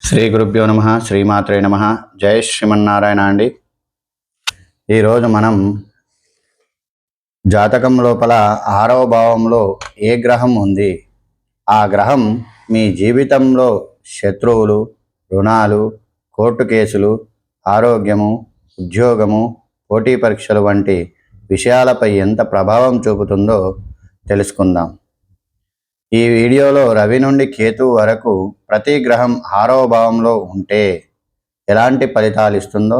శ్రీ గురుభ్యో నమ శ్రీమాత్రే నమ జై శ్రీమన్నారాయణ అండి. ఈరోజు మనం జాతకం లోపల 6వ భావంలో ఏ గ్రహం ఉంది, ఆ గ్రహం మీ జీవితంలో శత్రువులు, రుణాలు, కోర్టు కేసులు, ఆరోగ్యము, ఉద్యోగము, పోటీ పరీక్షలు వంటి విషయాలపై ఎంత ప్రభావం చూపుతుందో తెలుసుకుందాం. ఈ వీడియోలో రవి నుండి కేతు వరకు ప్రతి గ్రహం 6వ భావంలో ఉంటే ఎలాంటి ఫలితాలు ఇస్తుందో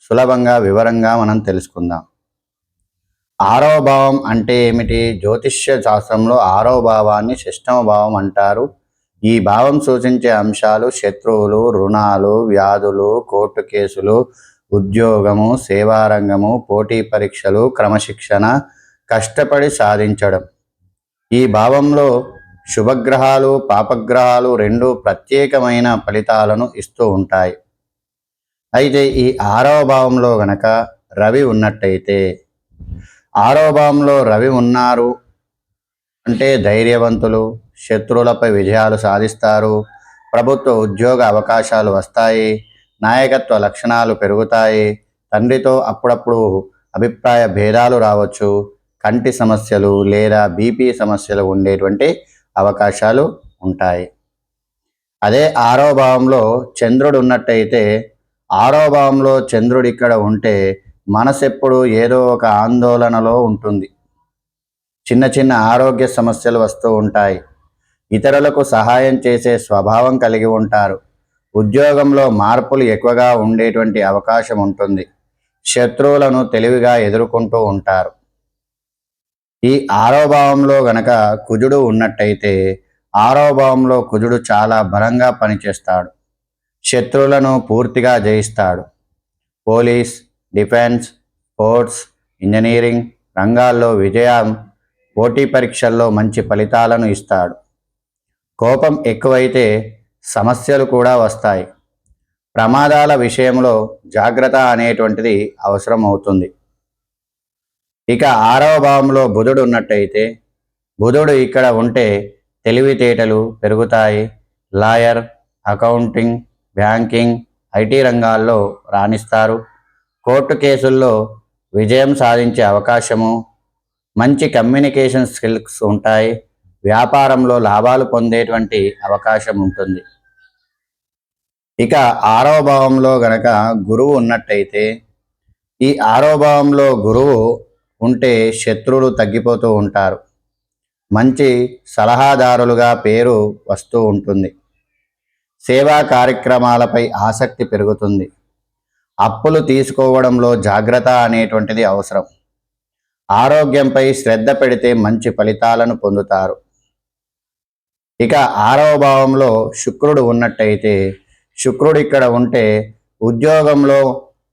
సులభంగా వివరంగా మనం తెలుసుకుందాం. 6వ భావం అంటే ఏమిటి? జ్యోతిష్య శాస్త్రంలో 6వ భావాన్ని షష్టమ భావం అంటారు. ఈ భావం సూచించే అంశాలు శత్రువులు, రుణాలు, వ్యాధులు, కోర్టు కేసులు, ఉద్యోగము, సేవారంగము, పోటీ పరీక్షలు, క్రమశిక్షణ, కష్టపడి సాధించడం. ఈ భావంలో శుభగ్రహాలు, పాపగ్రహాలు రెండు ప్రత్యేకమైన ఫలితాలను ఇస్తూ ఉంటాయి. అయితే ఈ 6వ భావంలో గనక రవి ఉన్నట్టయితే, 6వ భావంలో రవి ఉన్నారు అంటే ధైర్యవంతులు, శత్రువులపై విజయాలు సాధిస్తారు, ప్రభుత్వ ఉద్యోగ అవకాశాలు వస్తాయి, నాయకత్వ లక్షణాలు పెరుగుతాయి, తండ్రితో అప్పుడప్పుడు అభిప్రాయ భేదాలు రావచ్చు, కంటి సమస్యలు లేదా బీపీ సమస్యలు ఉండేటువంటి అవకాశాలు ఉంటాయి. అదే 6వ భావంలో చంద్రుడు ఉన్నట్టయితే, 6వ భావంలో చంద్రుడు ఇక్కడ ఉంటే మనసు ఎప్పుడు ఏదో ఒక ఆందోళనలో ఉంటుంది. చిన్న చిన్న ఆరోగ్య సమస్యలు వస్తూ ఉంటాయి. ఇతరులకు సహాయం చేసే స్వభావం కలిగి ఉంటారు. ఉద్యోగంలో మార్పులు ఎక్కువగా ఉండేటువంటి అవకాశం ఉంటుంది. శత్రువులను తెలివిగా ఎదుర్కొంటూ ఉంటారు. ఈ 6వ భావంలో గనక కుజుడు ఉన్నట్టయితే, 6వ భావంలో కుజుడు చాలా బలంగా పనిచేస్తాడు. శత్రువులను పూర్తిగా జయిస్తాడు. పోలీస్, డిఫెన్స్, స్పోర్ట్స్, ఇంజనీరింగ్ రంగాల్లో విజయం, పోటీ పరీక్షల్లో మంచి ఫలితాలను ఇస్తాడు. కోపం ఎక్కువైతే సమస్యలు కూడా వస్తాయి. ప్రమాదాల విషయంలో జాగ్రత్త అనేటువంటిది అవసరం అవుతుంది. ఇక 6వ భావంలో బుధుడు ఉన్నట్టయితే, బుధుడు ఇక్కడ ఉంటే తెలివితేటలు పెరుగుతాయి. లాయర్, అకౌంటింగ్, బ్యాంకింగ్, ఐటీ రంగాల్లో రాణిస్తారు. కోర్టు కేసుల్లో విజయం సాధించే అవకాశము, మంచి కమ్యూనికేషన్ స్కిల్స్ ఉంటాయి. వ్యాపారంలో లాభాలు పొందేటువంటి అవకాశం ఉంటుంది. ఇక 6వ భావంలో గనక గురువు ఉన్నట్టయితే, ఈ 6వ భావంలో గురువు ఉంటే శత్రువులు తగ్గిపోతూ ఉంటారు. మంచి సలహాదారులుగా పేరు వస్తూ ఉంటుంది. సేవా కార్యక్రమాలపై ఆసక్తి పెరుగుతుంది. అప్పులు తీసుకోవడంలో జాగ్రత్త అనేటువంటిది అవసరం. ఆరోగ్యంపై శ్రద్ధ పెడితే మంచి ఫలితాలను పొందుతారు. ఇక 6వ భావంలో శుక్రుడు ఉన్నట్టయితే, శుక్రుడు ఇక్కడ ఉంటే ఉద్యోగంలో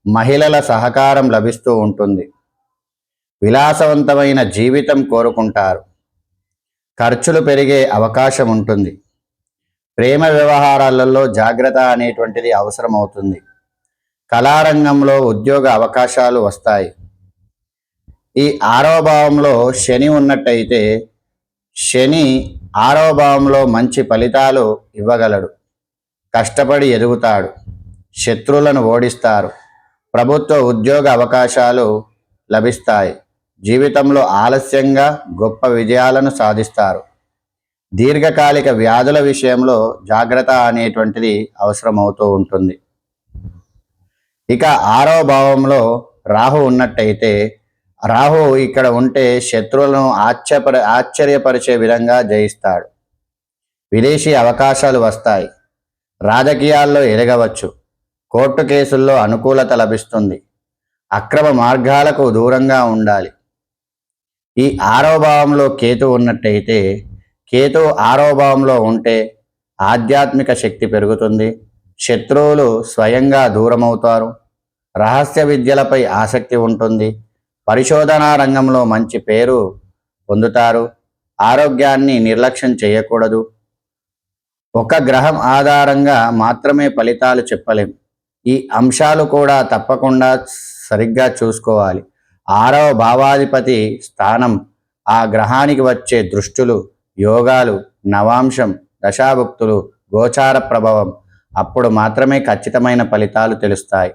మహిళల సహకారం లభిస్తూ ఉంటుంది. విలాసవంతమైన జీవితం కోరుకుంటారు. ఖర్చులు పెరిగే అవకాశం ఉంటుంది. ప్రేమ వ్యవహారాలలో జాగ్రత్త అనేటువంటిది అవసరం అవుతుంది. కళారంగంలో ఉద్యోగ అవకాశాలు వస్తాయి. ఈ 6వ భావంలో శని ఉన్నట్టయితే, శని 6వ భావంలో మంచి ఫలితాలు ఇవ్వగలడు. కష్టపడి ఎదుగుతాడు. శత్రువులను ఓడిస్తారు. ప్రభుత్వ ఉద్యోగ అవకాశాలు లభిస్తాయి. జీవితంలో ఆలస్యంగా గొప్ప విజయాలను సాధిస్తారు. దీర్ఘకాలిక వ్యాధుల విషయంలో జాగ్రత్త అనేటువంటిది అవసరమవుతూ ఉంటుంది. ఇక 6వ భావంలో రాహు ఉన్నట్టయితే, రాహు ఇక్కడ ఉంటే శత్రువులను ఆశ్చర్యపరిచే విధంగా జయిస్తాడు. విదేశీ అవకాశాలు వస్తాయి. రాజకీయాల్లో ఎదగవచ్చు. కోర్టు కేసుల్లో అనుకూలత లభిస్తుంది. అక్రమ మార్గాలకు దూరంగా ఉండాలి. ఈ 6వ భావంలో కేతు ఉన్నట్టయితే, కేతు 6వ భావంలో ఉంటే ఆధ్యాత్మిక శక్తి పెరుగుతుంది. శత్రువులు స్వయంగా దూరమవుతారు. రహస్య విద్యలపై ఆసక్తి ఉంటుంది. పరిశోధనా రంగంలో మంచి పేరు పొందుతారు. ఆరోగ్యాన్ని నిర్లక్ష్యం చేయకూడదు. ఒక గ్రహం ఆధారంగా మాత్రమే ఫలితాలు చెప్పలేం. ఈ అంశాలు కూడా తప్పకుండా సరిగ్గా చూసుకోవాలి. 6వ భావాధిపతి స్థానం, ఆ గ్రహానికి వచ్చే దృష్టులు, యోగాలు, నవాంశం, దశాభుక్తులు, గోచార ప్రభావం, అప్పుడు మాత్రమే ఖచ్చితమైన ఫలితాలు తెలుస్తాయి.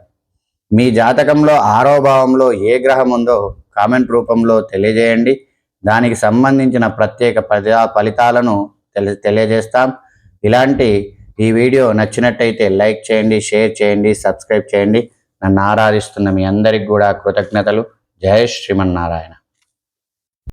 మీ జాతకంలో 6వ భావంలో ఏ గ్రహం ఉందో కామెంట్ రూపంలో తెలియజేయండి. దానికి సంబంధించిన ప్రత్యేక ఫలితాలను తెలియజేస్తాం. ఇలాంటి ఈ వీడియో నచ్చినట్టయితే లైక్ చేయండి, షేర్ చేయండి, సబ్స్క్రైబ్ చేయండి. నన్ను ఆరాధిస్తున్న మీ అందరికి కూడా కృతజ్ఞతలు. జై శ్రీమన్నారాయణ.